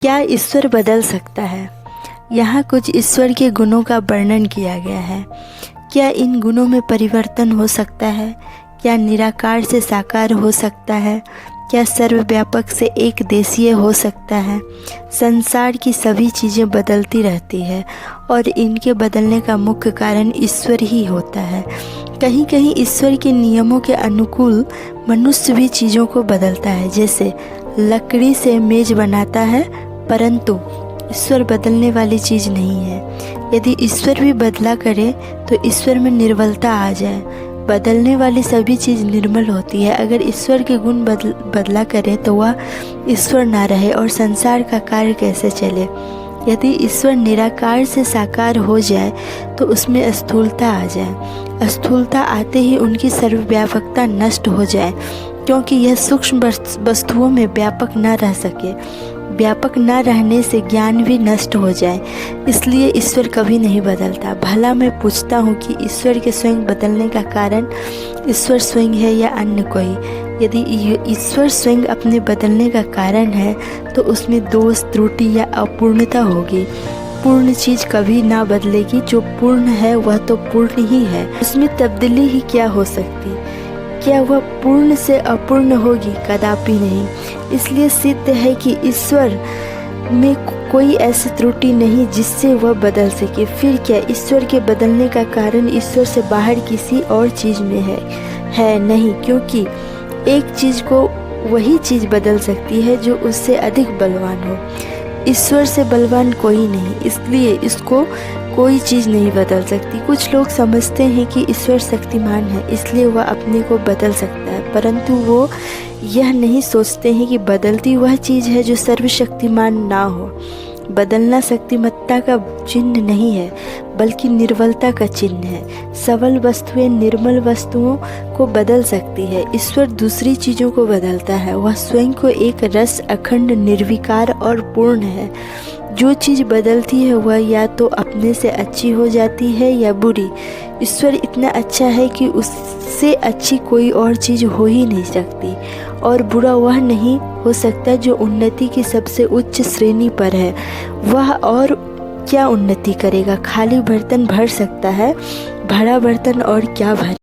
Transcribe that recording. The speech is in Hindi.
क्या ईश्वर बदल सकता है? यहाँ कुछ ईश्वर के गुणों का वर्णन किया गया है। क्या इन गुणों में परिवर्तन हो सकता है? क्या निराकार से साकार हो सकता है? क्या सर्वव्यापक से एक देशीय हो सकता है? संसार की सभी चीज़ें बदलती रहती है और इनके बदलने का मुख्य कारण ईश्वर ही होता है। कहीं कहीं ईश्वर के नियमों के अनुकूल मनुष्य भी चीज़ों को बदलता है, जैसे लकड़ी से मेज बनाता है, परंतु ईश्वर बदलने वाली चीज़ नहीं है। यदि ईश्वर भी बदला करे तो ईश्वर में निर्बलता आ जाए। बदलने वाली सभी चीज़ निर्मल होती है। अगर ईश्वर के गुण बदला करे तो वह ईश्वर ना रहे और संसार का कार्य कैसे चले। यदि ईश्वर निराकार से साकार हो जाए तो उसमें स्थूलता आ जाए। स्थूलता आते ही उनकी सर्वव्यापकता नष्ट हो जाए, क्योंकि यह सूक्ष्म वस्तुओं में व्यापक न रह सके। व्यापक न रहने से ज्ञान भी नष्ट हो जाए। इसलिए ईश्वर कभी नहीं बदलता। भला मैं पूछता हूँ कि ईश्वर के स्वयं बदलने का कारण ईश्वर स्वयं है या अन्य कोई? यदि ईश्वर स्वयं अपने बदलने का कारण है तो उसमें दोष, त्रुटि या अपूर्णता होगी। पूर्ण चीज़ कभी ना बदलेगी। जो पूर्ण है वह तो पूर्ण ही है, उसमें तब्दीली ही क्या हो सकती? क्या वह पूर्ण से अपूर्ण होगी? कदापि नहीं। इसलिए सिद्ध है कि ईश्वर में कोई ऐसी त्रुटि नहीं जिससे वह बदल सके। फिर क्या ईश्वर के बदलने का कारण ईश्वर से बाहर किसी और चीज़ में है? नहीं, क्योंकि एक चीज़ को वही चीज़ बदल सकती है जो उससे अधिक बलवान हो। ईश्वर से बलवान कोई नहीं, इसलिए इसको कोई चीज़ नहीं बदल सकती। कुछ लोग समझते हैं कि ईश्वर शक्तिमान है, इसलिए वह अपने को बदल सकता है, परंतु वो यह नहीं सोचते हैं कि बदलती वह चीज़ है जो सर्वशक्तिमान ना हो। बदलना शक्तिमत्ता का चिन्ह नहीं है, बल्कि निर्बलता का चिन्ह है। सबल वस्तुएं निर्मल वस्तुओं को बदल सकती है। ईश्वर दूसरी चीज़ों को बदलता है। वह स्वयं को एक रस, अखंड, निर्विकार और पूर्ण है। जो चीज़ बदलती है वह या तो अपने से अच्छी हो जाती है या बुरी। ईश्वर इतना अच्छा है कि उससे अच्छी कोई और चीज़ हो ही नहीं सकती, और बुरा वह नहीं हो सकता जो उन्नति की सबसे उच्च श्रेणी पर है। वह और क्या उन्नति करेगा? खाली बर्तन भर सकता है, भरा बर्तन और क्या भरे।